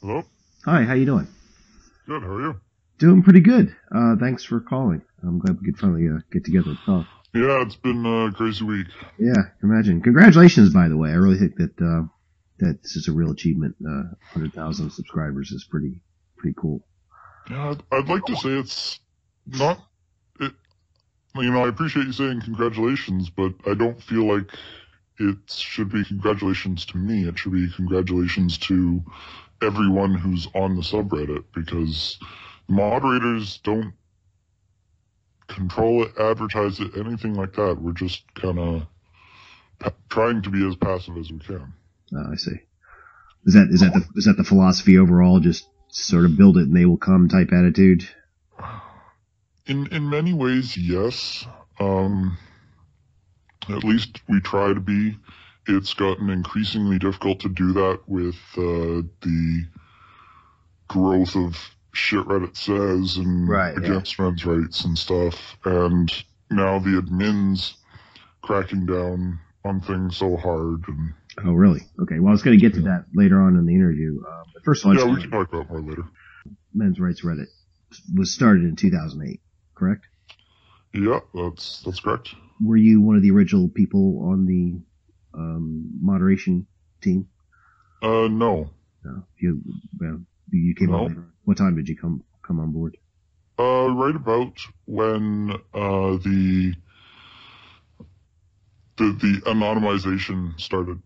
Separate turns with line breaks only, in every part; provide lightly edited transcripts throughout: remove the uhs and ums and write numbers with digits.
Hello?
Hi, how you doing?
Good, how are you?
Doing pretty good. Thanks for calling. I'm glad we could finally get together and talk.
Yeah, it's been a crazy week.
Yeah, imagine. Congratulations, by the way. I really think that this is a real achievement. 100,000 subscribers is pretty cool.
Yeah, I'd like to say it's not, it, I appreciate you saying congratulations, but I don't feel like it should be congratulations to me. It should be congratulations to everyone who's on the subreddit, because moderators don't control it, advertise it, anything like that. We're just kind of trying to be as passive as we can.
I see. Is that the philosophy overall? Just sort of build it and they will come type attitude.
In many ways, yes. At least we try to be. It's gotten increasingly difficult to do that with the growth of shit Reddit says and
Right. Yeah.
against men's rights and stuff. And now the admins cracking down on things so hard. And
Oh, really? Okay. Well, I was going to get to that later on in the interview. But first of all,
yeah, we can talk about more later.
Men's Rights Reddit was started in 2008, correct?
Yeah, that's correct.
Were you one of the original people on the moderation team?
No.
No. You came on later. What time did you come on board?
Right about when the anonymization started.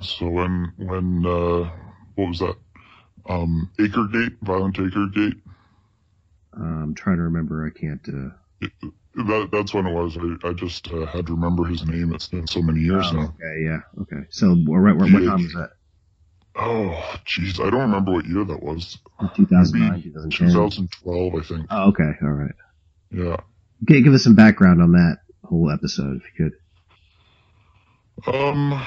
So when what was that? Acregate, Violent Acregate.
I'm trying to remember. I can't.
That's when it was. I just had to remember his name. It's been so many years now.
Okay, yeah, okay. So what time was that?
Oh, jeez, I don't remember what year that was.
2009, 2010.
2012, I think.
Oh, okay, all right.
Yeah.
Okay, give us some background on that whole episode, if you could.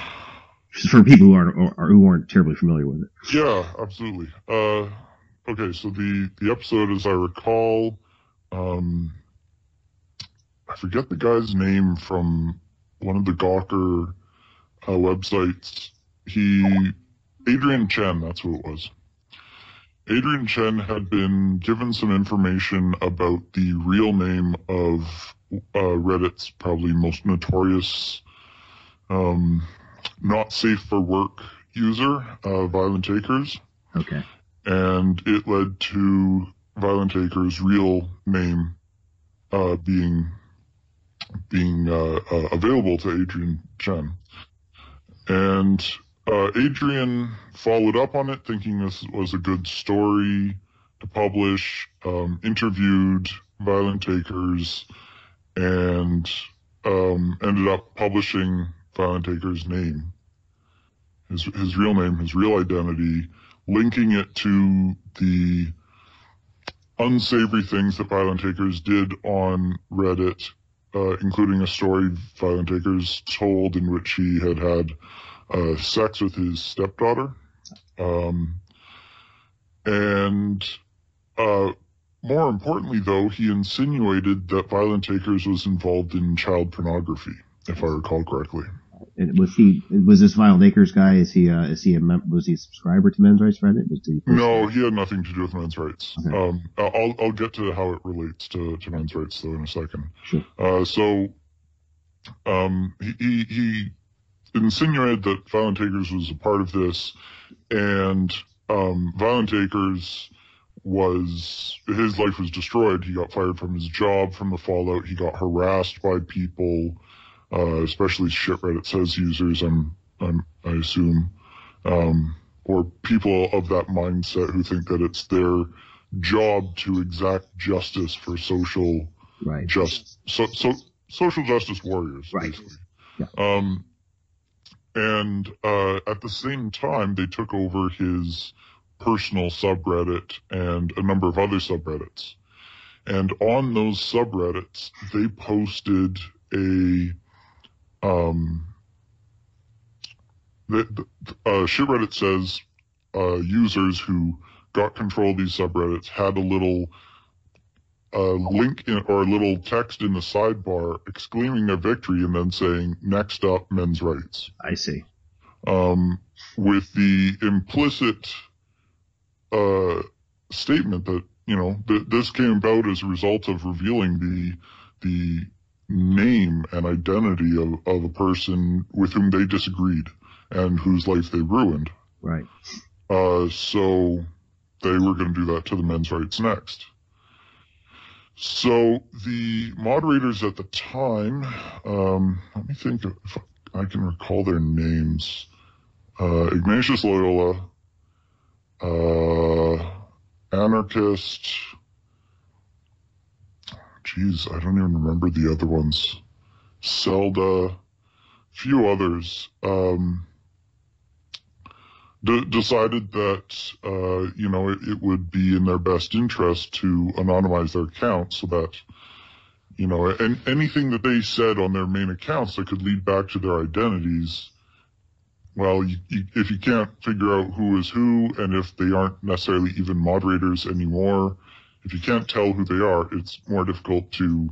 Just for people who aren't terribly familiar with it.
Yeah, absolutely. Okay, so the episode, as I recall, I forget the guy's name from one of the Gawker websites. Adrian Chen, that's who it was. Adrian Chen had been given some information about the real name of Reddit's probably most notorious not safe for work user, Violent Acres.
Okay.
And it led to Violent Acres' real name being available to Adrian Chen. And Adrian followed up on it, thinking this was a good story to publish, interviewed Violent Acres, and ended up publishing Violent Acres' name, his real name, his real identity, linking it to the unsavory things that Violent Acres did on Reddit, including a story Violent Acres told in which he had sex with his stepdaughter. And more importantly, though, he insinuated that Violent Acres was involved in child pornography, if I recall correctly.
And was this Violent Acres guy? Was he a subscriber to Men's Rights Reddit?
No, he had nothing to do with Men's Rights.
Okay.
I'll get to how it relates to Men's Rights though in a second.
Sure.
He insinuated that Violent Acres was a part of this, and Violent Acres his life was destroyed. He got fired from his job from the fallout. He got harassed by people, especially shit Reddit says users, I assume, or people of that mindset who think that it's their job to exact justice for social social justice warriors,
right?
Basically.
Yeah.
And at the same time, they took over his personal subreddit and a number of other subreddits. And on those subreddits, they posted shit Reddit says users who got control of these subreddits had a little link or a little text in the sidebar exclaiming their victory and then saying, "Next up, men's rights."
I see.
with the implicit statement that, this came about as a result of revealing the name and identity of a person with whom they disagreed and whose life they ruined.
Right.
So they were going to do that to the MensRights next. So the moderators at the time, let me think if I can recall their names. Ignatius Loyola, Anarchist. Geez, I don't even remember the other ones. Zelda, few others, decided that, it would be in their best interest to anonymize their accounts so that, and anything that they said on their main accounts that could lead back to their identities, well, if you can't figure out who is who, and if they aren't necessarily even moderators anymore, if you can't tell who they are, it's more difficult to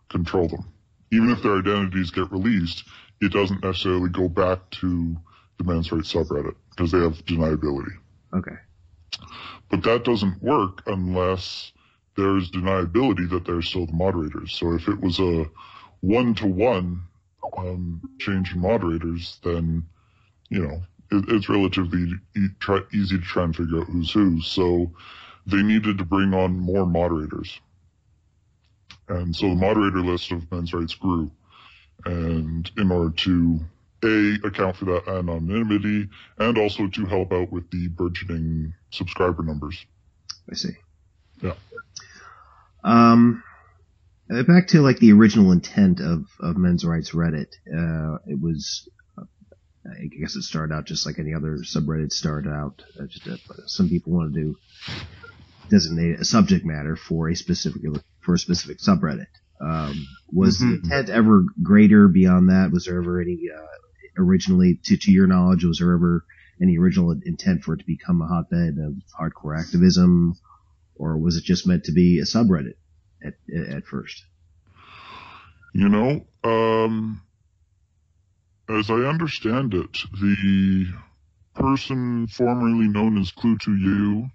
control them. Even if their identities get released, it doesn't necessarily go back to the MensRights subreddit because they have deniability.
Okay.
But that doesn't work unless there's deniability that they're still the moderators. So if it was a one-to-one change in moderators, then it's relatively easy to try and figure out who's who. So they needed to bring on more moderators. And so the moderator list of MensRights grew. And in order to, account for that anonymity, and also to help out with the burgeoning subscriber numbers.
I see.
Yeah.
Back to like the original intent of MensRights Reddit. It was, I guess it started out just like any other subreddit started out. Some people wanted to designate a subject matter for a specific subreddit. Was the intent ever greater beyond that? Was there ever any, originally, to your knowledge, was there ever any original intent for it to become a hotbed of hardcore activism? Or was it just meant to be a subreddit at first?
As I understand it, the person formerly known as Clue2U,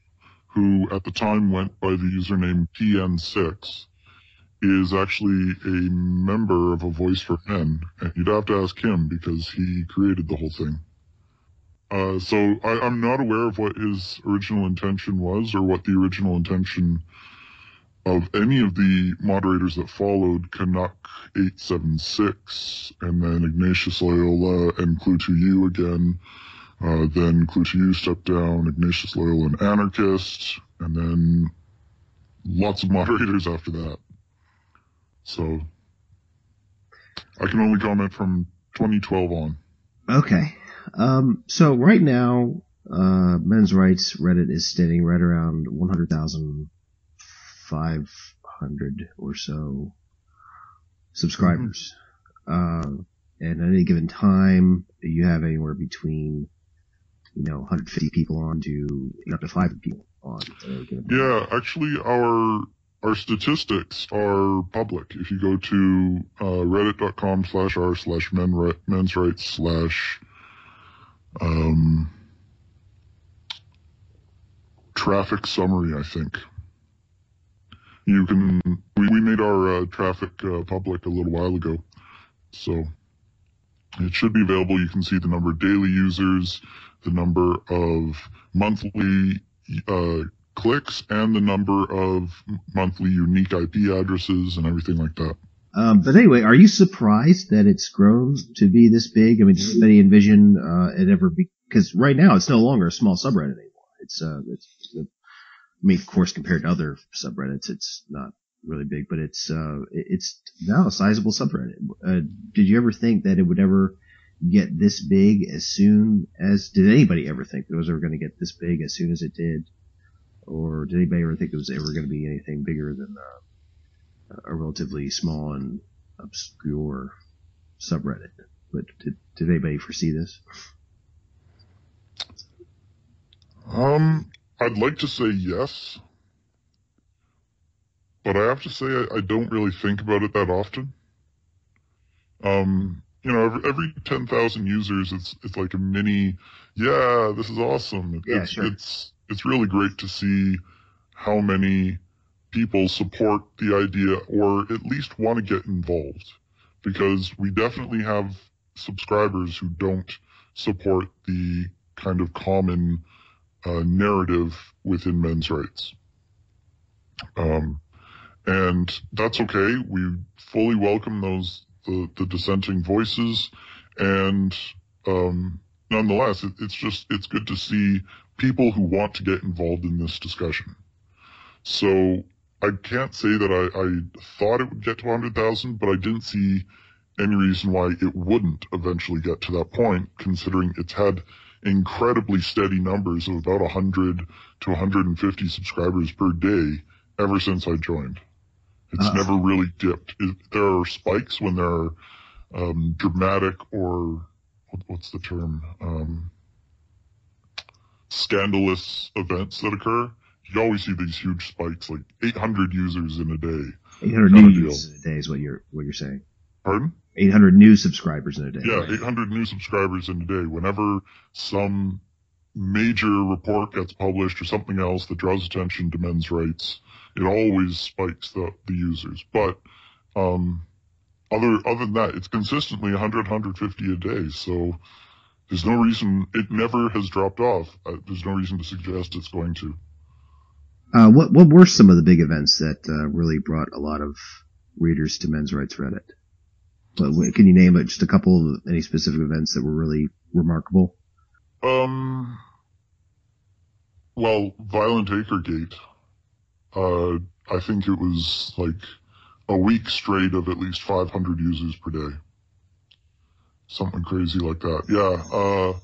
who at the time went by the username PN6, is actually a member of A Voice for Men, and you'd have to ask him because he created the whole thing. So I'm not aware of what his original intention was or what the original intention of any of the moderators that followed, Canuck 876, and then Ignatius Loyola and Clue2U again. Then Clue2U stepped down, Ignatius Loyola and Anarchist, and then lots of moderators after that. So I can only comment from 2012 on.
Okay. So right now, MensRights Reddit is standing right around 100,500 or so subscribers. And at any given time, you have anywhere between, 150 people on to up to 500 people on.
Yeah, actually, our statistics are public. If you go to reddit.com/r/mensrights/ traffic summary, I think. You can, we made our traffic public a little while ago. So it should be available. You can see the number of daily users, the number of monthly clicks, and the number of monthly unique IP addresses and everything like that.
But anyway, are you surprised that it's grown to be this big? I mean, did anybody envision it ever be? Because right now it's no longer a small subreddit anymore. I mean, of course, compared to other subreddits, it's not really big, but it's now a sizable subreddit. Did you ever think that it would ever get this big as soon as? Did anybody ever think that it was ever going to get this big as soon as it did? Or did anybody ever think it was ever going to be anything bigger than a relatively small and obscure subreddit? But did anybody foresee this?
I'd like to say yes, but I have to say I don't really think about it that often. every 10,000 users, it's like a mini, yeah, this is awesome.
Yeah, sure.
It's really great to see how many people support the idea or at least want to get involved, because we definitely have subscribers who don't support the kind of common narrative within men's rights. And that's okay. We fully welcome the dissenting voices, and nonetheless, it's good to see people who want to get involved in this discussion. So I can't say that I thought it would get to 100,000, but I didn't see any reason why it wouldn't eventually get to that point, considering it's had incredibly steady numbers of about 100 to 150 subscribers per day ever since I joined. It's never really dipped. There are spikes when there are dramatic or what's the term? Scandalous events that occur. You always see these huge spikes, like 800 users in a day.
800 new users in a day is what you're saying.
Pardon?
800 new subscribers in a day.
Yeah,
right?
800 new subscribers in a day. Whenever some major report gets published or something else that draws attention to men's rights, it always spikes the users. But other than that, it's consistently 100, 150 a day. So there's no reason, it never has dropped off. There's no reason to suggest it's going to.
What were some of the big events that really brought a lot of readers to Men's Rights Reddit? Can you name just a couple of any specific events that were really remarkable?
Well, Violent Acregate. I think it was like a week straight of at least 500 users per day. Something crazy like that. Yeah.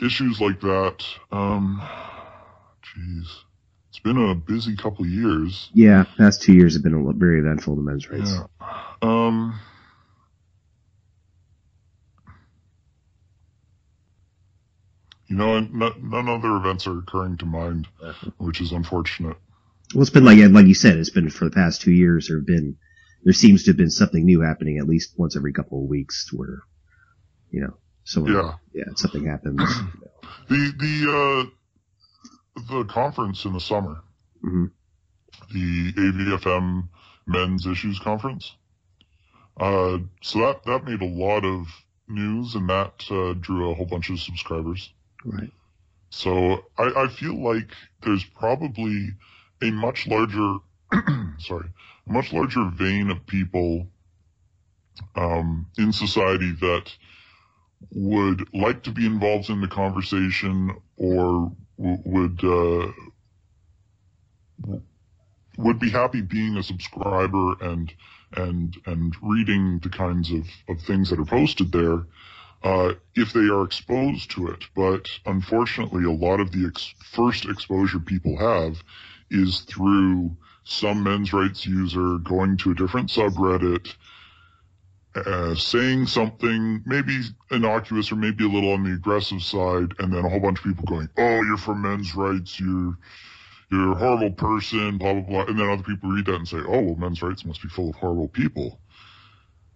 Issues like that. Jeez. It's been a busy couple of years.
Yeah, past 2 years have been very eventful to men's rights.
Yeah. None other events are occurring to mind, which is unfortunate.
Well, it's been like you said, it's been for the past 2 years. There seems to have been something new happening at least once every couple of weeks, where something happens.
The conference in the summer,
mm-hmm.
the AVFM Men's Issues Conference. So that made a lot of news, and that drew a whole bunch of subscribers.
Right.
So I feel like there's probably a much larger, vein of people in society that would like to be involved in the conversation, or would be happy being a subscriber and reading the kinds of things that are posted there, if they are exposed to it. But unfortunately, a lot of the first exposure people have is through some men's rights user going to a different subreddit, saying something maybe innocuous or maybe a little on the aggressive side, and then a whole bunch of people going, "Oh, you're from men's rights, you're a horrible person, blah, blah, blah." And then other people read that and say, "Oh, well, men's rights must be full of horrible people."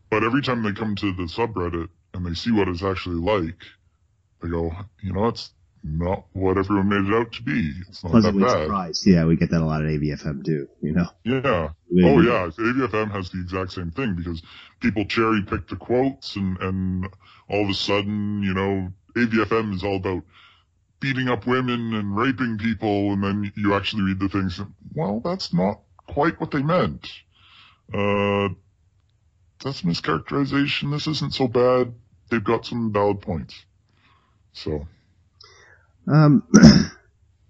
But every time they come to the subreddit and they see what it's actually like, they go, it's not what everyone made it out to be. It's not
pleasantly
that bad.
Surprised. Yeah, we get that a lot at AVFM too,
Yeah. Oh, yeah. AVFM has the exact same thing, because people cherry pick the quotes, and all of a sudden, AVFM is all about beating up women and raping people, and then you actually read the things, and, well, that's not quite what they meant. That's mischaracterization. This isn't so bad. They've got some valid points. So.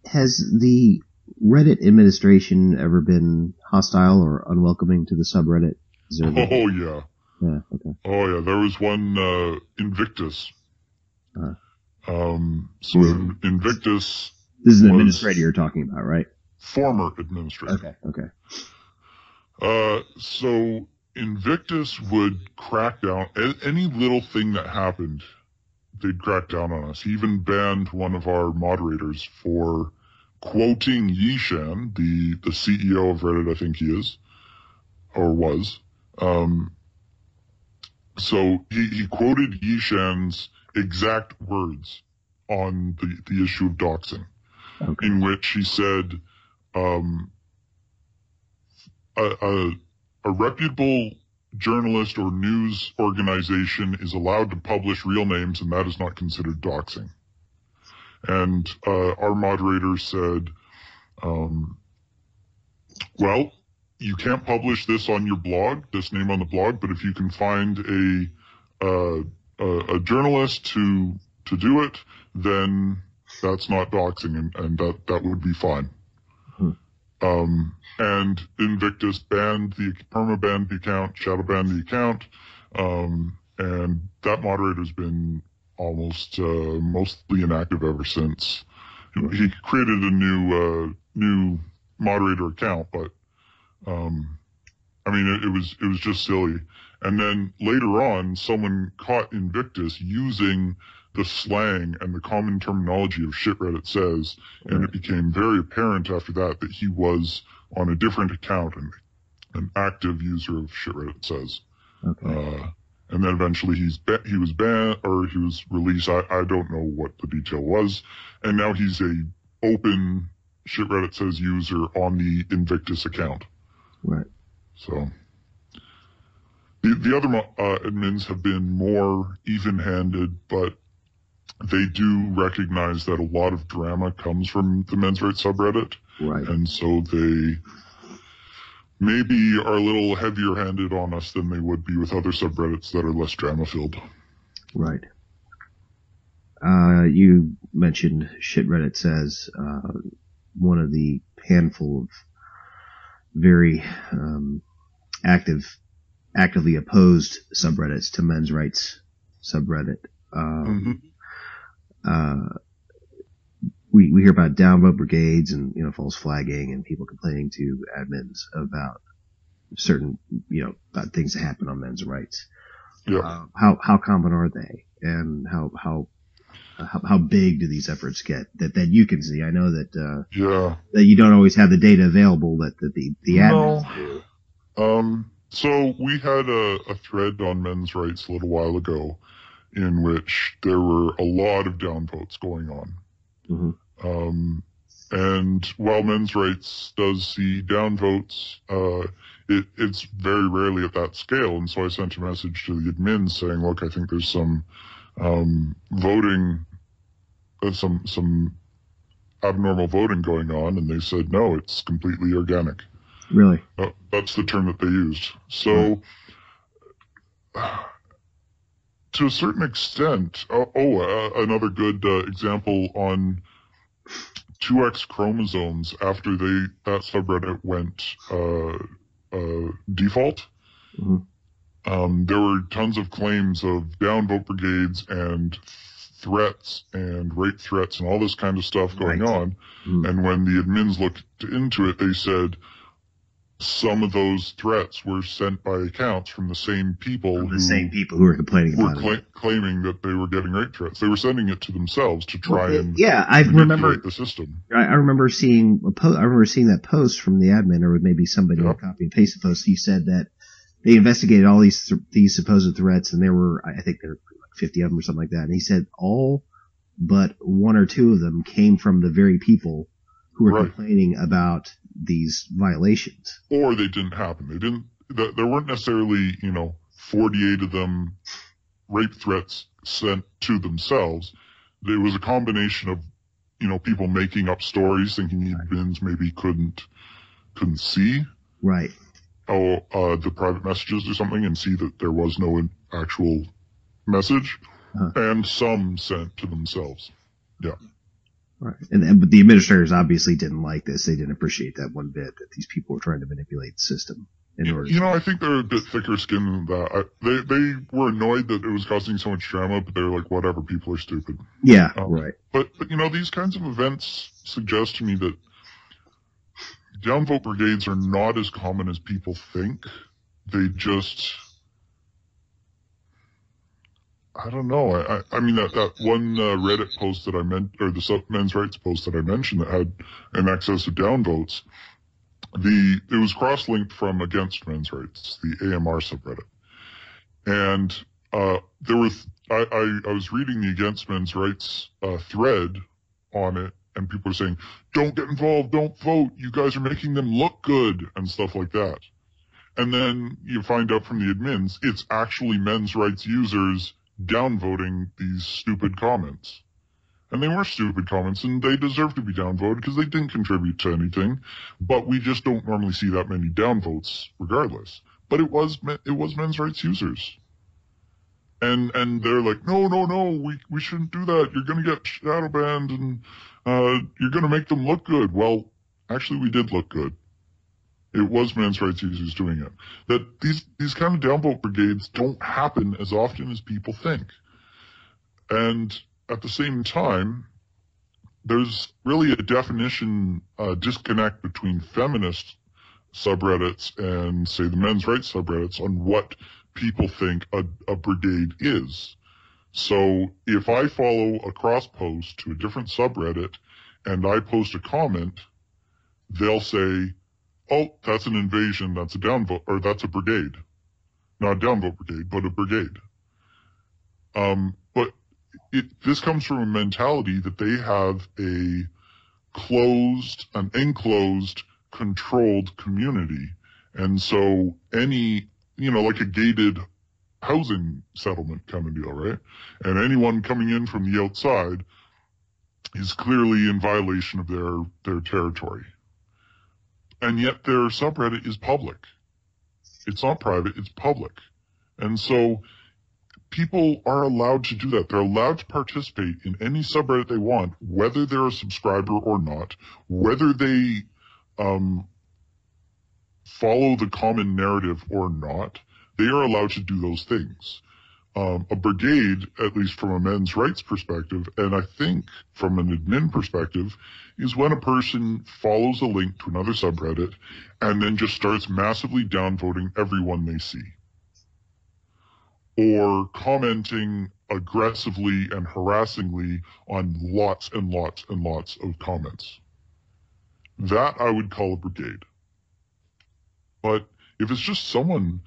Has the Reddit administration ever been hostile or unwelcoming to the subreddit?
Oh, yeah.
Yeah, okay.
Oh, yeah. There was one, Invictus. Invictus.
This is an administrator you're talking about, right?
Former administrator.
Okay.
So Invictus would crack down any little thing that happened. They'd crack down on us. He even banned one of our moderators for quoting Yishan, the CEO of Reddit, I think he is, or was. So he quoted Yishan's exact words on the issue of doxing,
Okay.
in which he said, um, a reputable journalist or news organization is allowed to publish real names, and that is not considered doxing. And our moderator said, well, you can't publish this on your blog, this name on the blog, but if you can find a journalist to do it, then that's not doxing, and that would be fine. And Invictus banned perma-banned the account, shadow banned the account, and that moderator's been almost mostly inactive ever since. He created a new moderator account, but I mean it was just silly. And then later on, someone caught Invictus using the slang and the common terminology of shit Reddit says, and it became very apparent after that he was on a different account and an active user of shit Reddit says.
Okay.
And then eventually he was banned, or he was released. I don't know what the detail was. And now he's a open shit Reddit says user on the Invictus account.
Right.
So the other admins have been more even-handed, but they do recognize that a lot of drama comes from the MensRights subreddit.
Right.
And so they maybe are a little heavier-handed on us than they would be with other subreddits that are less drama-filled.
Right. You mentioned shit Reddit says, one of the handful of very actively opposed subreddits to MensRights subreddit. We hear about downvote brigades and, false flagging and people complaining to admins about certain, about things that happen on MensRights.
Yeah.
How common are they, and how big do these efforts get that you can see? I know that that you don't always have the data available that the admins do.
So we had a thread on MensRights a little while ago in which there were a lot of downvotes going on.
Mm-hmm.
And while MensRights does see downvotes, it's very rarely at that scale. And so I sent a message to the admins saying, look, I think there's some voting, some abnormal voting going on. And they said, no, it's completely organic.
Really?
That's the term that they used. So, to a certain extent, another good example on 2X chromosomes after that subreddit went default.
Mm-hmm.
There were tons of claims of downvote brigades and threats and rape threats and all this kind of stuff going on. Mm-hmm. And when the admins looked into it, they said some of those threats were sent by accounts from the same people
who were complaining about it.
Claiming that they were getting rape threats. They were sending it to themselves to try
I remember
the system.
I remember seeing that post from the admin, or maybe somebody copy and paste the post. He said that they investigated all these supposed threats, and there were, I think there were like 50 of them or something like that. And he said all but one or two of them came from the very people who were complaining about these violations.
Or they didn't happen. There weren't necessarily, 48 of them rape threats sent to themselves. There was a combination of, people making up stories, thinking the admins maybe couldn't see.
Right.
The private messages or something, and see that there was no actual message. And some sent to themselves. Yeah.
Right. But the administrators obviously didn't like this. They didn't appreciate that one bit, that these people were trying to manipulate the system in order.
I think they're a bit thicker skinned than that. They were annoyed that it was causing so much drama, but they were like, whatever, people are stupid.
Yeah, right.
But these kinds of events suggest to me that downvote brigades are not as common as people think. They just, I don't know. I mean, that one Reddit post that I meant, or the MensRights post that I mentioned that had an excess of downvotes, it was cross-linked from against MensRights, the AMR subreddit. And I was reading the Against Men's Rights thread on it, and people are saying, don't get involved, don't vote, you guys are making them look good, and stuff like that. And then you find out from the admins, it's actually men's rights users downvoting these stupid comments. And they were stupid comments, and they deserve to be downvoted because they didn't contribute to anything. But we just don't normally see that many downvotes regardless. But it was men's rights users. And they're like, no, we shouldn't do that. You're going to get shadow banned, and you're going to make them look good. Well, actually, we did look good. It was men's rights users doing it. That these kind of downvote brigades don't happen as often as people think. And at the same time, there's really a definition disconnect between feminist subreddits and, say, the men's rights subreddits on what people think a brigade is. So if I follow a cross post to a different subreddit and I post a comment, they'll say, oh, that's an invasion, that's a downvote, or that's a brigade. Not a downvote brigade, but a brigade. But this comes from a mentality that they have a closed, an enclosed, controlled community. And so any, like a gated housing settlement kind of deal, right? And anyone coming in from the outside is clearly in violation of their territory. And yet their subreddit is public. It's not private, it's public. And so people are allowed to do that. They're allowed to participate in any subreddit they want, whether they're a subscriber or not, whether they follow the common narrative or not. They are allowed to do those things. A brigade, at least from a men's rights perspective, and I think from an admin perspective, is when a person follows a link to another subreddit and then just starts massively downvoting everyone they see. Or commenting aggressively and harassingly on lots and lots and lots of comments. That I would call a brigade. But if it's just someone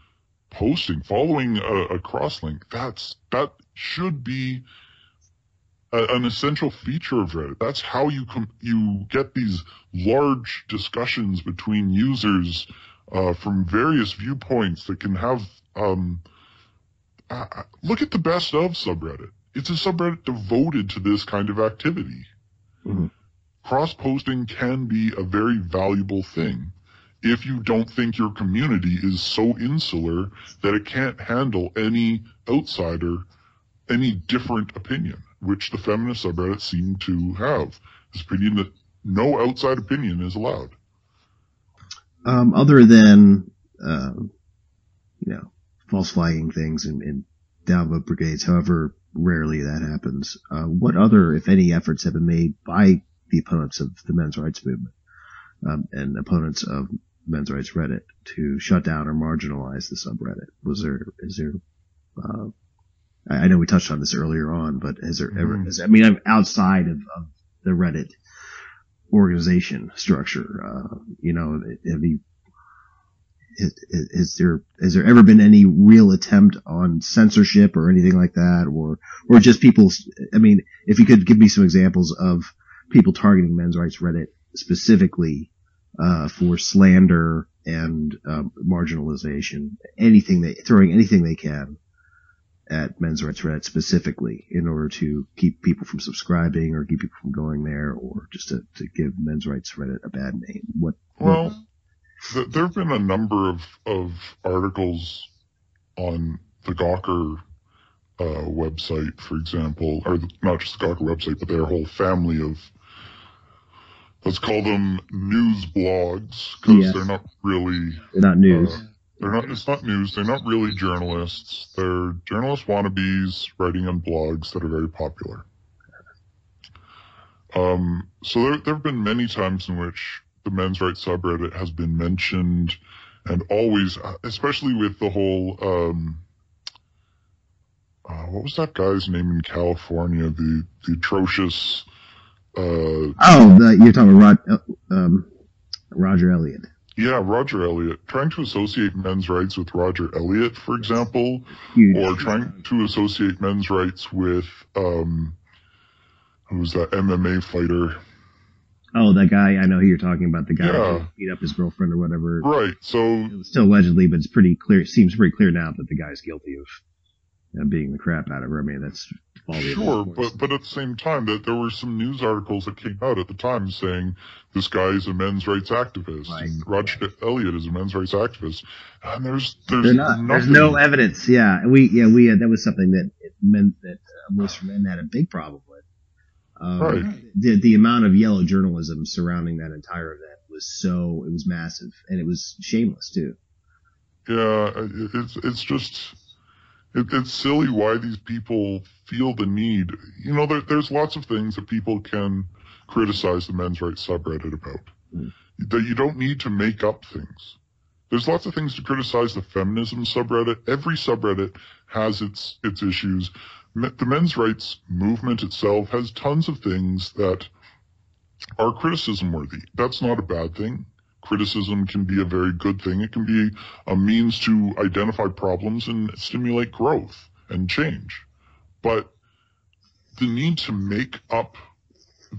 posting, following a crosslink, that should be an essential feature of Reddit. That's how you get these large discussions between users from various viewpoints that can have. Look at the best of subreddit. It's a subreddit devoted to this kind of activity. Mm-hmm. Cross-posting can be a very valuable thing if you don't think your community is so insular that it can't handle any outsider, any different opinion, which the feminist subreddits seem to have. This opinion that no outside opinion is allowed.
Other than, false flagging things and downvote brigades, however rarely that happens, what other, if any, efforts have been made by the opponents of the men's rights movement and opponents of men's rights Reddit to shut down or marginalize the subreddit? I know we touched on this earlier on, but has there ever, I'm outside of the Reddit organization structure, has there ever been any real attempt on censorship or anything like that, or just people? If you could give me some examples of people targeting men's rights Reddit specifically for slander and marginalization, throwing anything they can at men's rights Reddit specifically in order to keep people from subscribing or keep people from going there, or just to give men's rights Reddit a bad name.
There have been a number of articles on the Gawker website, for example, or not just the Gawker website, but their whole family of, let's call them news blogs, because they're not really...
They're not news.
It's not news. They're not really journalists. They're journalist wannabes writing on blogs that are very popular. So there have been many times in which the men's rights subreddit has been mentioned, and always, especially with the whole, what was that guy's name in California? The atrocious,
you're talking about Roger Elliott.
Yeah, Roger Elliott. Trying to associate men's rights with Roger Elliott, for example,
Huge.
or trying to associate men's rights with, who's that MMA fighter?
Oh, that guy, I know who you're talking about, the guy
Yeah.
who beat up his girlfriend or whatever.
Right, so...
It was still allegedly, but it's pretty clear, it seems pretty clear now that the guy's guilty of beating the crap out of her. I mean, that's all the
Sure, but at the same time, that there were some news articles that came out at the time saying this guy is a men's rights activist,
right.
and Roger Elliott is a men's rights activist, and there's
no evidence. Yeah, that was something that it meant that most men had a big problem with.
Right.
The amount of yellow journalism surrounding that entire event it was massive, and it was shameless too.
Yeah, it's just, it's silly why these people feel the need. You know, there's lots of things that people can criticize the men's rights subreddit about. That you don't need to make up things. There's lots of things to criticize the feminism subreddit. Every subreddit has its issues. The men's rights movement itself has tons of things that are criticism worthy. That's not a bad thing. Criticism can be a very good thing. It can be a means to identify problems and stimulate growth and change. But the need to make up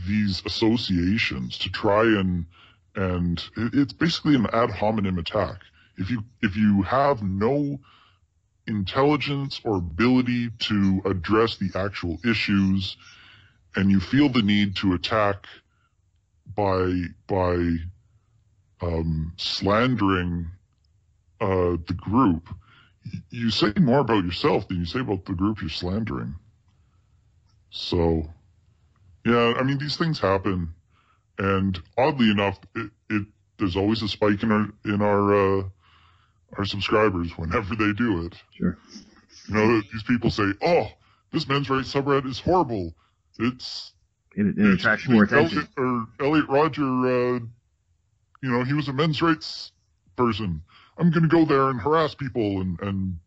these associations to try and it's basically an ad hominem attack. If you have no intelligence or ability to address the actual issues, and you feel the need to attack by slandering the group, you say more about yourself than you say about the group you're slandering. So, yeah, I mean, these things happen, and oddly enough, there's always a spike in our subscribers whenever they do it.
Sure.
You know, these people say, "Oh, this men's rights subreddit is horrible. It
attracts more attention."
Elliot Roger, you know, he was a men's rights person. I'm going to go there and harass people and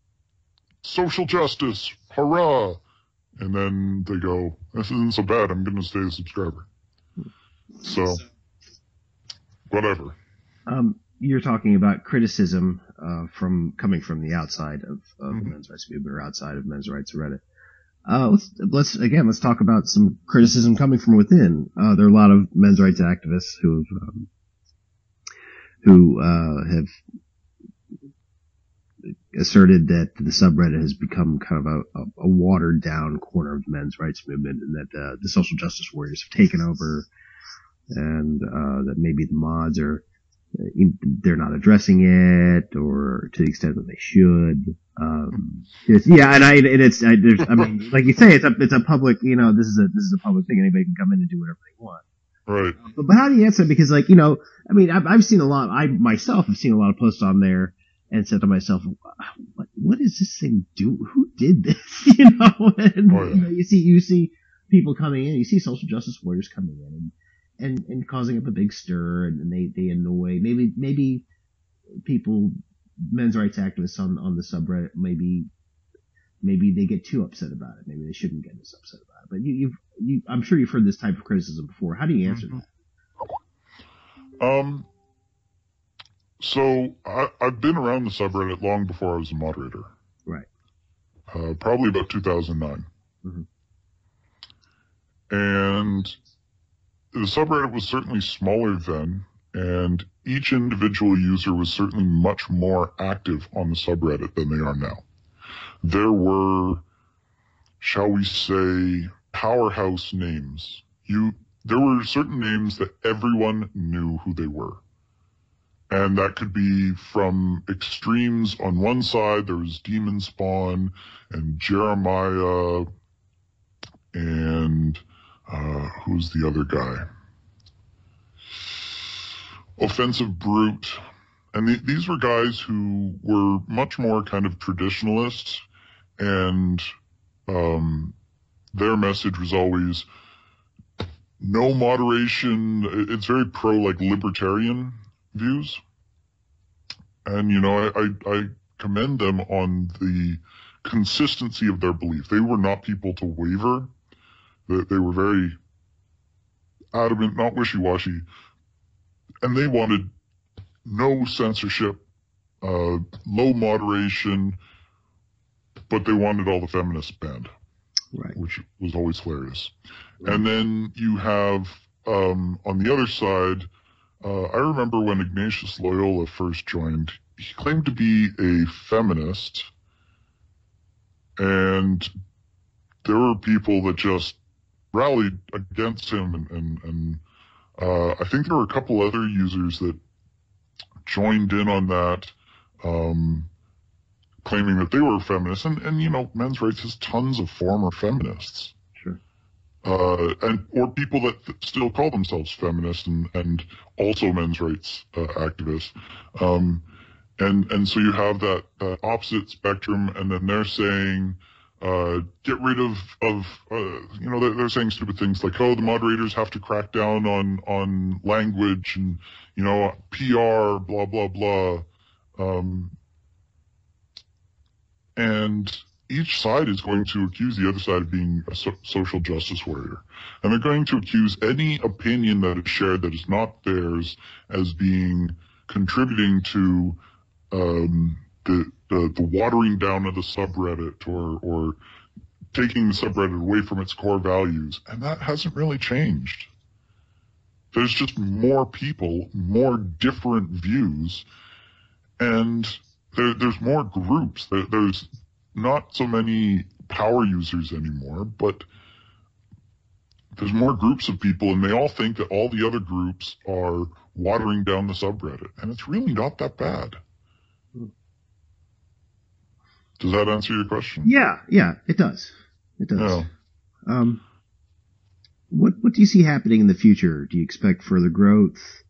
social justice, hurrah! And then they go, "This isn't so bad. I'm going to stay a subscriber." So, whatever.
You're talking about criticism coming from the outside of the men's rights movement or outside of men's rights Reddit. Let's talk about some criticism coming from within. There are a lot of men's rights activists who have asserted that the subreddit has become kind of a watered down corner of the men's rights movement, and that the social justice warriors have taken over, and that maybe the mods they're not addressing it, or to the extent that they should. I mean, like you say, it's a public, you know, this is a public thing. Anybody can come in and do whatever they want.
Right.
But how do you answer it? Because, like, you know, I mean, I've seen a lot. I myself have seen a lot of posts on there, and said to myself, what does this thing do? Who did this? You know, and you know, you see people coming in, you see social justice warriors coming in and causing up a big stir, and they annoy maybe people, men's rights activists on the subreddit, maybe they get too upset about it. Maybe they shouldn't get this upset about it. But I'm sure you've heard this type of criticism before. How do you answer that?
So I've been around the subreddit long before I was a moderator.
Right.
Probably about 2009.
Mm-hmm.
And the subreddit was certainly smaller then, and each individual user was certainly much more active on the subreddit than they are now. There were, shall we say, powerhouse names. There were certain names that everyone knew who they were. And that could be from extremes. On one side, there was Demon Spawn and Jeremiah and who's the other guy? Offensive Brute. And these were guys who were much more kind of traditionalists, and their message was always no moderation. It's very pro, like, libertarian views. And, you know, I commend them on the consistency of their belief. They were not people to waver. They were very adamant, not wishy-washy. And they wanted no censorship, low moderation, but they wanted all the feminists banned,
Right.
which was always hilarious. Right. And then you have, on the other side, I remember when Ignatius Loyola first joined, he claimed to be a feminist, and there were people that just rallied against him, and I think there were a couple other users that joined in on that, claiming that they were feminists, and you know, MensRights has tons of former feminists.
Sure.
Or people that still call themselves feminists and also MensRights activists. And so you have that opposite spectrum, and then they're saying, get rid of you know, they're saying stupid things like, oh, the moderators have to crack down on language and, you know, PR, blah, blah, blah. And each side is going to accuse the other side of being a social justice warrior. And they're going to accuse any opinion that is shared that is not theirs as being contributing to the watering down of the subreddit or taking the subreddit away from its core values. And that hasn't really changed. There's just more people, more different views, and there's more groups. There's not so many power users anymore, but there's more groups of people, and they all think that all the other groups are watering down the subreddit, and it's really not that bad. Does that answer your question?
Yeah, it does. It does. Yeah. What do you see happening in the future? Do you expect further growth?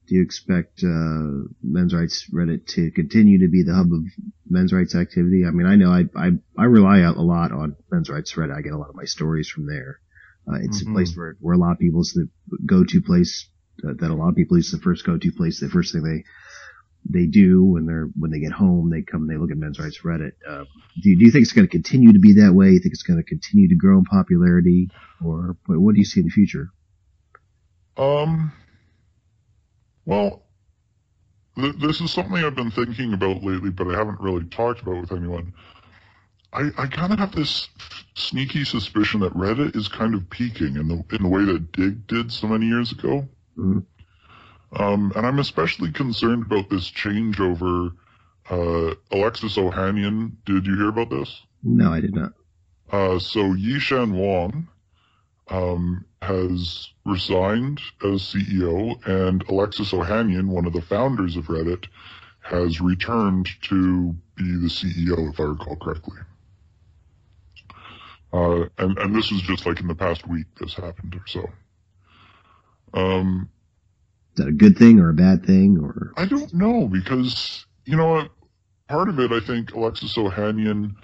Do you expect MensRights Reddit to continue to be the hub of men's rights activity? I mean, I know I rely a lot on MensRights Reddit. I get a lot of my stories from there. It's a place where a lot of people's the go-to place that a lot of people use, the first go-to place, the first thing they do when they get home, they come and they look at MensRights Reddit. Do you think it's going to continue to be that way? You think it's going to continue to grow in popularity, or what do you see in the future?
Well, this is something I've been thinking about lately, but I haven't really talked about with anyone. I kind of have this sneaky suspicion that Reddit is kind of peaking in the way that Dig did so many years ago. Mm-hmm. And I'm especially concerned about this changeover. Alexis Ohanian, did you hear about this?
No, I did not.
So Yishan Wang has resigned as CEO, and Alexis Ohanian, one of the founders of Reddit, has returned to be the CEO, if I recall correctly. And this was just like in the past week this happened or so.
Is that a good thing or a bad thing? Or
I don't know, because, you know, part of it, I think Alexis Ohanian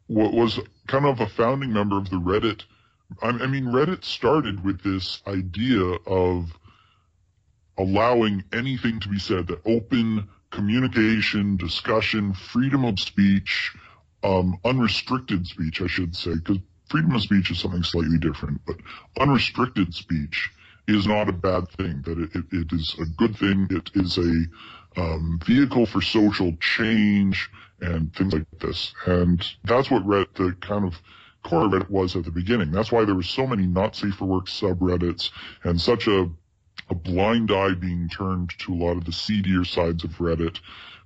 was kind of a founding member of the Reddit. I mean, Reddit started with this idea of allowing anything to be said, that open communication, discussion, freedom of speech, unrestricted speech, I should say, because freedom of speech is something slightly different, but unrestricted speech is not a bad thing, that it is a good thing. It is a vehicle for social change and things like this. And that's what Reddit, the kind of core of Reddit was at the beginning. That's why there were so many not safe for work subreddits and such a blind eye being turned to a lot of the seedier sides of Reddit,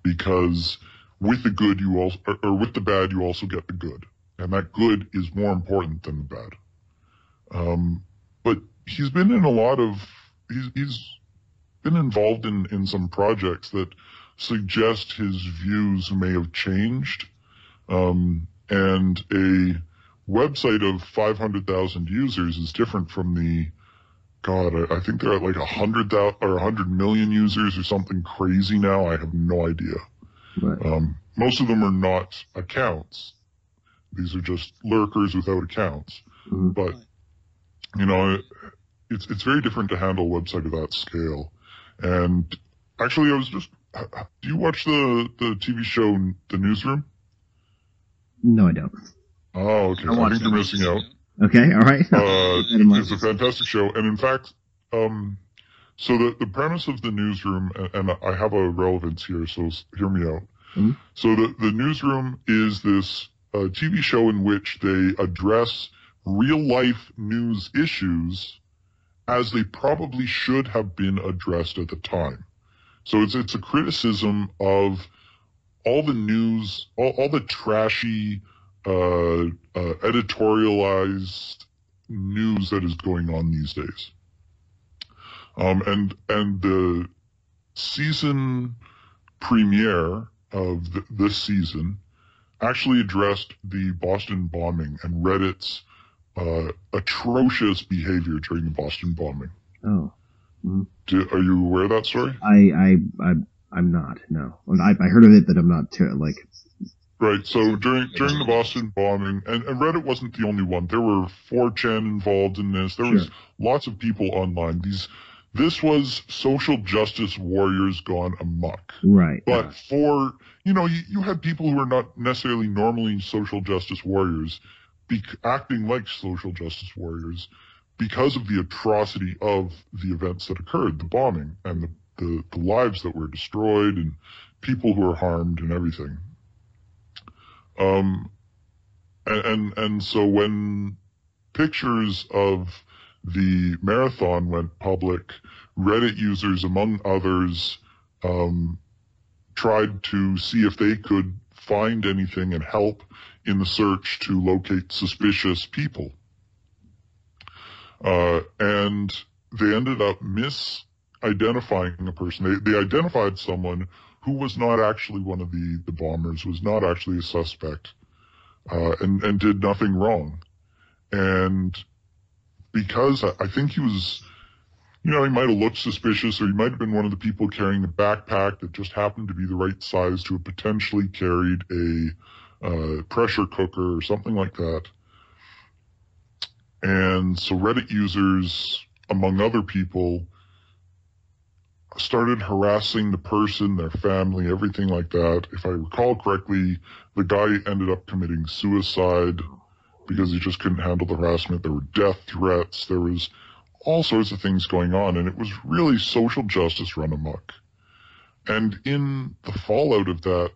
because with the good you also, or with the bad you also get the good. And that good is more important than the bad. But he's been in a lot of, he's been involved in some projects that suggest his views may have changed. And a website of 500,000 users is different from the, I think they're at like 100,000 or 100 million users or something crazy now. I have no idea.
Right.
Most of them are not accounts. These are just lurkers without accounts. Mm-hmm. But, you know, it's very different to handle a website of that scale. And actually, I was just, do you watch the TV show The Newsroom?
No, I don't.
Oh, okay. I think you're missing out.
Okay, all right.
It's a fantastic show. And in fact, So the premise of the newsroom, and I have a relevance here, so hear me out.
Mm-hmm.
So the newsroom is this TV show in which they address real life news issues as they probably should have been addressed at the time. So it's a criticism of all the news, all the trashy, editorialized news that is going on these days. And the season premiere of this season actually addressed the Boston bombing and Reddit's atrocious behavior during the Boston bombing.
Oh. Mm-hmm.
Are you aware of that story?
I'm not. No, I heard of it, but I'm not like.
Right. So during the Boston bombing, and Reddit wasn't the only one. There were 4chan involved in this. There was lots of people online. This was social justice warriors gone amok.
Right.
But for, you had people who are not necessarily normally social justice warriors acting like social justice warriors because of the atrocity of the events that occurred, the bombing and the lives that were destroyed and people who were harmed and everything. And so when pictures of the marathon went public, Reddit users, among others, tried to see if they could find anything and help in the search to locate suspicious people. And they ended up misidentifying a person. They identified someone who was not actually one of the bombers, was not actually a suspect, and did nothing wrong. And because I think he was, he might have looked suspicious, or he might have been one of the people carrying a backpack that just happened to be the right size to have potentially carried a pressure cooker or something like that. And so Reddit users, among other people, started harassing the person, their family, everything like that. If I recall correctly, the guy ended up committing suicide because he just couldn't handle the harassment. There were death threats. There was all sorts of things going on, and it was really social justice run amok. And in the fallout of that,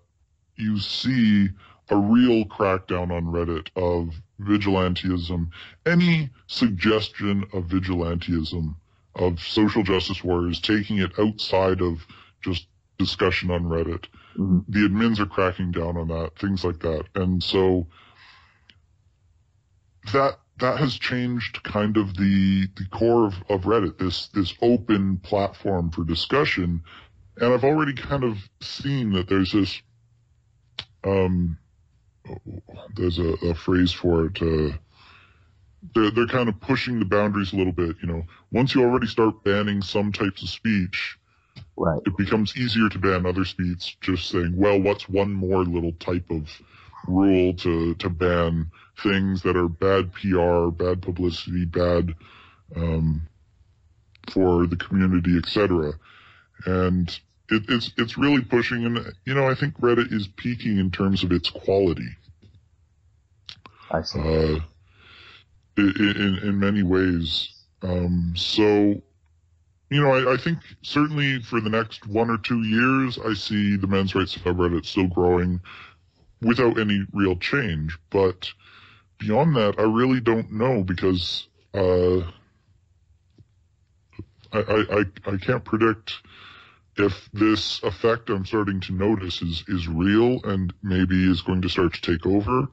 you see a real crackdown on Reddit of vigilantism. Any suggestion of vigilantism, of social justice warriors taking it outside of just discussion on Reddit. Mm-hmm. The admins are cracking down on that, things like that. And so that has changed kind of the core of Reddit, this open platform for discussion. And I've already kind of seen that there's this, there's a phrase for it, they're kind of pushing the boundaries a little bit. Once you already start banning some types of speech,
right,
it becomes easier to ban other speech, just saying, well, what's one more little type of rule to ban things that are bad PR, bad publicity, bad for the community, etc. And it's really pushing, and I think Reddit is peaking in terms of its quality.
I see.
In many ways. So, I think certainly for the next 1 or 2 years, I see the men's rights subreddit still growing without any real change. But beyond that, I really don't know, because I can't predict if this effect I'm starting to notice is real and maybe is going to start to take over.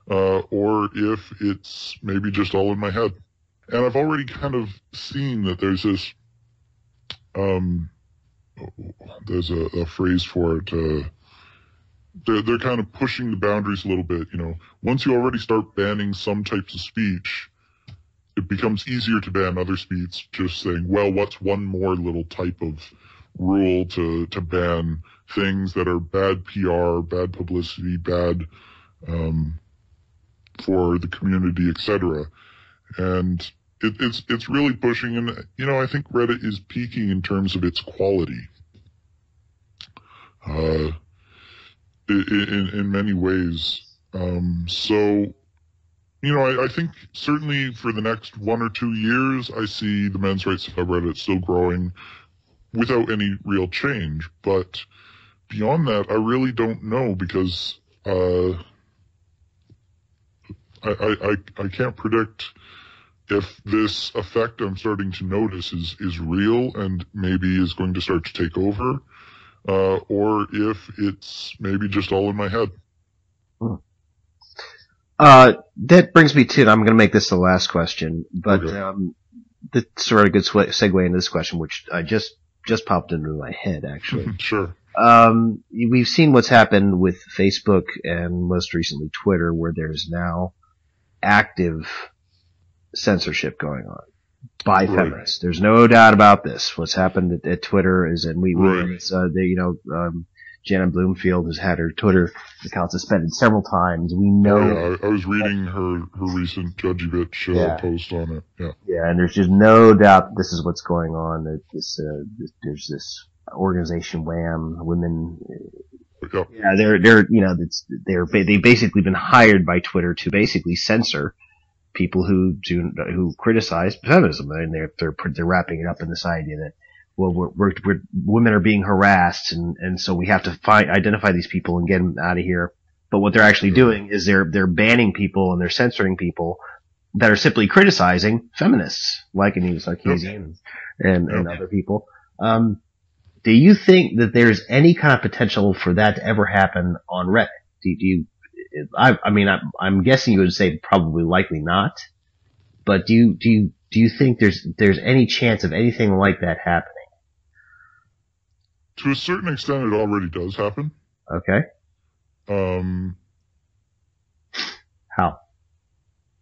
Or if it's maybe just all in my head. And I've already kind of seen that there's this, there's a phrase for it, they're kind of pushing the boundaries a little bit. Once you already start banning some types of speech, it becomes easier to ban other speech, just saying, well, what's one more little type of rule to ban things that are bad PR, bad publicity, bad, for the community, etc. And it's really pushing, and I think Reddit is peaking in terms of its quality. In many ways. So I think certainly for the next 1 or 2 years, I see the men's rights subreddit still growing without any real change. But beyond that, I really don't know because I can't predict if this effect I'm starting to notice is real and maybe is going to start to take over, or if it's maybe just all in my head.
That brings me to, I'm going to make this the last question, but
Okay.
that's sort of a good segue into this question, which I just popped into my head, actually.
Sure.
We've seen what's happened with Facebook and most recently Twitter, where there's now active censorship going on by feminists. There's no doubt about this. What's happened at Twitter is, and we Jana Bloomfield has had her Twitter account suspended several times. We know.
Oh, yeah, I was reading her recent Judgy Bitch post on it. Yeah.
Yeah, and there's just no doubt that this is what's going on. That there's this organization, WHAM, women.
Yep.
Yeah, they've basically been hired by Twitter to basically censor people who criticize feminism, and they're wrapping it up in this idea that, well, women are being harassed, and so we have to identify these people and get them out of here. But what they're actually doing is they're banning people and they're censoring people that are simply criticizing feminists, like Anita Sarkeesian and other people. Do you think that there's any kind of potential for that to ever happen on Reddit? I'm guessing you would say probably likely not, but do you think there's any chance of anything like that happening?
To a certain extent, it already does happen.
Okay. How?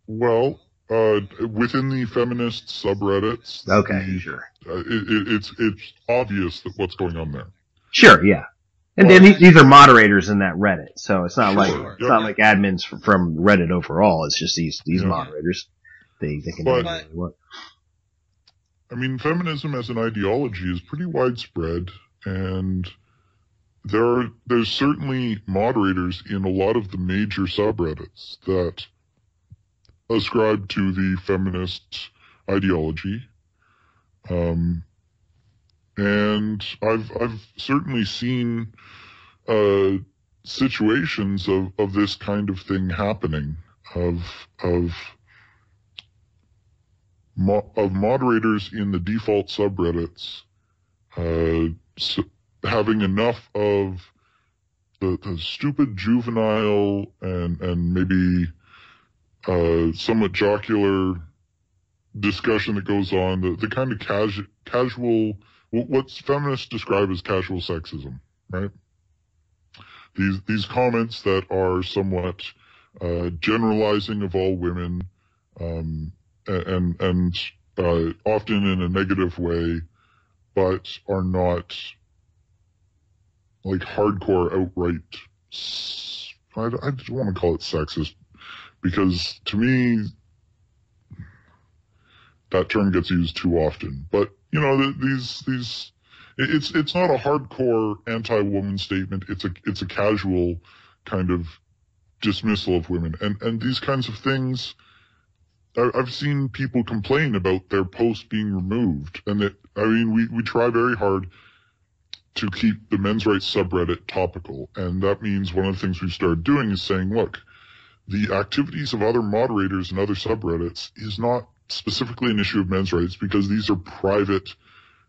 Well, within the feminist subreddits.
Okay, sure.
It's obvious that what's going on there.
Sure, yeah. And then these are moderators in that Reddit, so it's not not like admins from Reddit overall. It's just these moderators. They can do whatever they want.
I mean, feminism as an ideology is pretty widespread, and there's certainly moderators in a lot of the major subreddits that ascribe to the feminist ideology. And I've certainly seen situations of this kind of thing happening, of moderators in the default subreddits having enough of the stupid juvenile and maybe somewhat jocular discussion that goes on, the kind of casual, what feminists describe as casual sexism, right? These comments that are somewhat generalizing of all women, and often in a negative way, but are not like hardcore outright. I don't want to call it sexist, because to me that term gets used too often. But it's not a hardcore anti-woman statement. It's a casual kind of dismissal of women, and these kinds of things. I've seen people complain about their post being removed, and we try very hard to keep the men's rights subreddit topical, and that means one of the things we've started doing is saying, look, the activities of other moderators and other subreddits is not specifically an issue of men's rights, because these are private.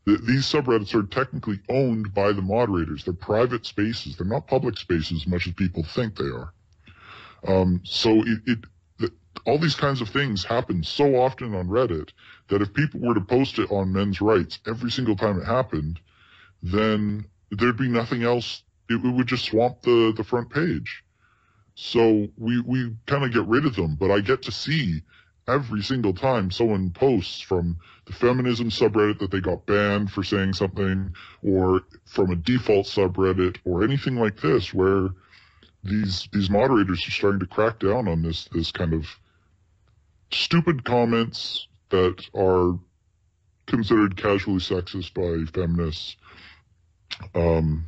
These subreddits are technically owned by the moderators. They're private spaces. They're not public spaces as much as people think they are. So all these kinds of things happen so often on Reddit that if people were to post it on men's rights every single time it happened, then there'd be nothing else. It would just swamp the front page. So we kind of get rid of them, but I get to see every single time someone posts from the feminism subreddit that they got banned for saying something, or from a default subreddit, or anything like this, where these moderators are starting to crack down on this kind of stupid comments that are considered casually sexist by feminists. And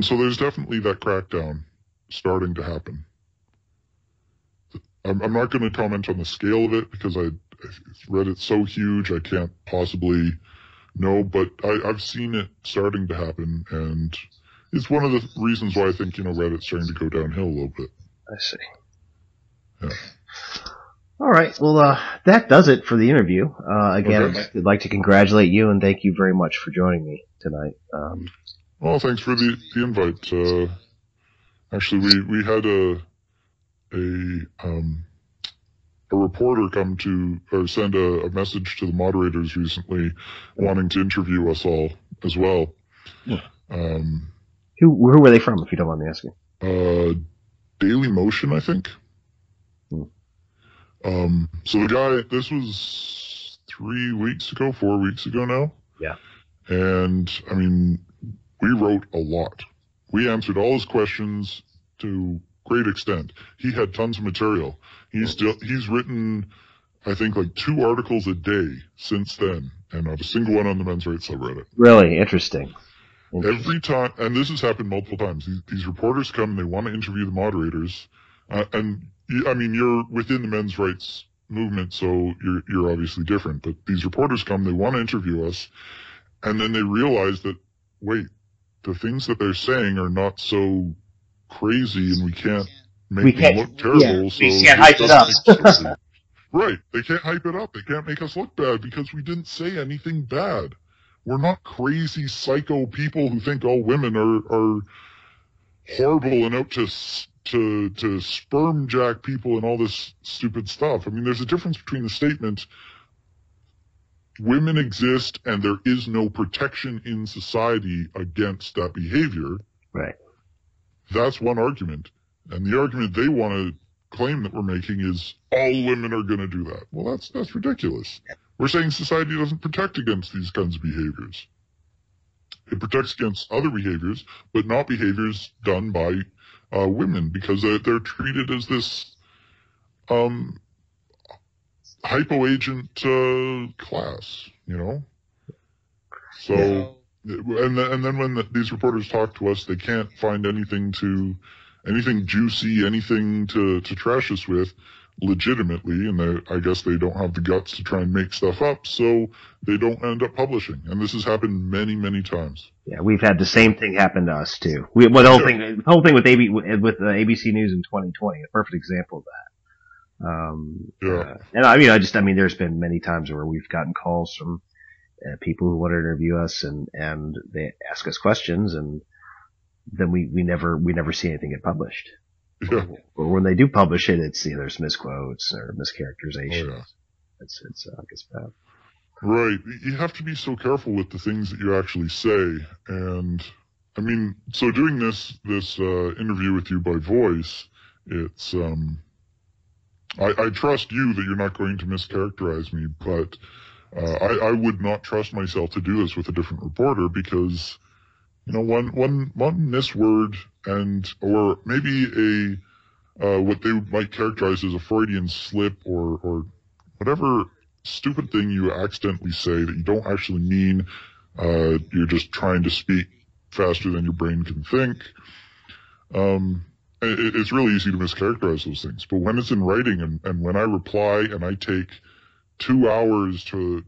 so there's definitely that crackdown starting to happen. I'm not going to comment on the scale of it because Reddit's so huge I can't possibly know, but I've seen it starting to happen, and it's one of the reasons why I think, Reddit's starting to go downhill a little bit.
I see.
Yeah.
All right. Well, that does it for the interview. Again,
Okay.
I'd like to congratulate you and thank you very much for joining me tonight.
Well, thanks for the invite. Actually, we had a reporter come to, or send a message to the moderators recently wanting to interview us all as well.
Yeah. Who were they from, if you don't mind me asking?
Daily Motion, I think. So the guy, this was 4 weeks ago now.
Yeah. And,
I mean, we wrote a lot. We answered all his questions to great extent. He had tons of material. He's written, I think, like 2 articles a day since then, and not a single one on the MensRights subreddit.
Really interesting.
Every time, and this has happened multiple times. These reporters come and they want to interview the moderators, and I mean, you're within the MensRights movement, so you're obviously different. But these reporters come, they want to interview us, and then they realize that, wait, the things that they're saying are not so crazy, and we can't make them look terrible.
Yeah, so we can't hype it up.
Right. They can't hype it up. They can't make us look bad because we didn't say anything bad. We're not crazy psycho people who think all women are horrible and out to sperm jack people and all this stupid stuff. I mean, there's a difference between the statement, women exist and there is no protection in society against that behavior.
Right.
That's one argument. And the argument they want to claim that we're making is all women are going to do that. Well, that's ridiculous. We're saying society doesn't protect against these kinds of behaviors. It protects against other behaviors, but not behaviors done by women, because they're treated as this hypo-agent class, So, and then when these reporters talk to us, they can't find anything juicy, anything to trash us with legitimately, and I guess they don't have the guts to try and make stuff up, so they don't end up publishing. And this has happened many, many times.
Yeah, we've had the same thing happen to us too. The whole thing with ABC News in 2020, a perfect example of that. And I mean, there's been many times where we've gotten calls from people who want to interview us, and they ask us questions, and then we never see anything get published.
Yeah.
Or when they do publish it, it's there's misquotes or mischaracterizations.
Oh, yeah.
It's bad.
Right. You have to be so careful with the things that you actually say. And I mean, so doing this interview with you by voice, it's I trust you that you're not going to mischaracterize me, but I would not trust myself to do this with a different reporter, because one misword or maybe what they might characterize as a Freudian slip or whatever stupid thing you accidentally say that you don't actually mean, you're just trying to speak faster than your brain can think. It's really easy to mischaracterize those things, but when it's in writing and when I reply and I take 2 hours to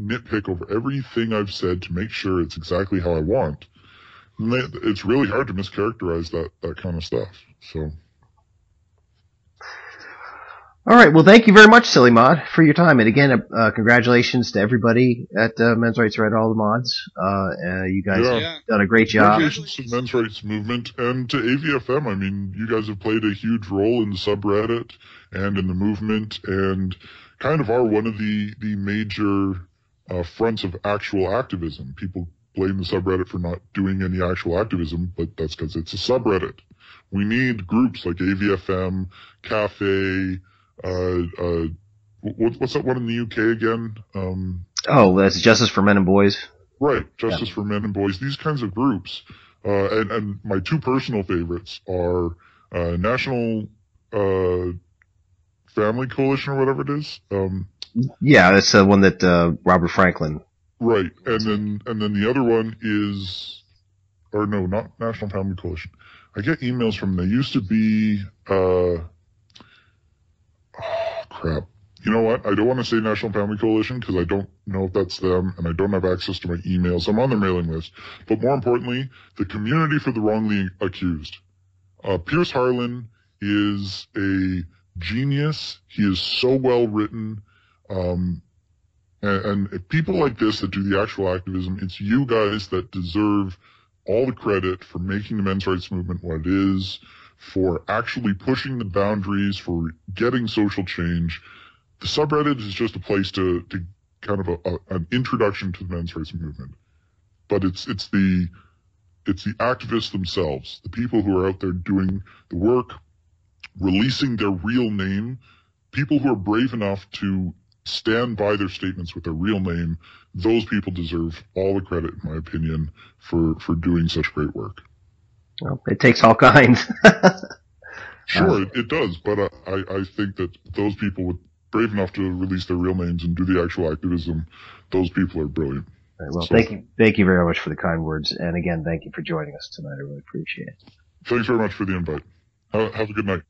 nitpick over everything I've said to make sure it's exactly how I want, it's really hard to mischaracterize that kind of stuff. So.
All right. Well, thank you very much, Sillymod, for your time. And again, congratulations to everybody at MensRights Read, all the mods. You guys have done a great job.
Congratulations to the MensRights movement and to AVFM. I mean, you guys have played a huge role in the subreddit and in the movement, and kind of are one of the major fronts of actual activism. People blame the subreddit for not doing any actual activism, but that's because it's a subreddit. We need groups like AVFM, Cafe, what's that one in the UK again?
That's Justice for Men and Boys.
Right, Justice for Men and Boys. These kinds of groups. And my 2 personal favorites are National Family Coalition, or whatever it is.
Yeah, that's the one that Robert Franklin.
Right, and then the other one is, or no, not National Family Coalition. I get emails from them. They used to be crap. You know what? I don't want to say National Family Coalition because I don't know if that's them and I don't have access to my emails. I'm on their mailing list. But more importantly, the Community for the Wrongly Accused. Pierce Harlan is a genius. He is so well written. And people like this that do the actual activism, it's you guys that deserve all the credit for making the men's rights movement what it is, for actually pushing the boundaries, for getting social change. The subreddit is just a place to kind of an introduction to the men's rights movement. But it's the activists themselves, the people who are out there doing the work, releasing their real name, people who are brave enough to stand by their statements with their real name. Those people deserve all the credit, in my opinion, for doing such great work.
Well, it takes all kinds.
Sure, it does, but I think that those people brave enough to release their real names and do the actual activism, those people are brilliant.
Right, well, so, thank you very much for the kind words, and again, thank you for joining us tonight. I really appreciate it.
Thanks very much for the invite. Have a good night.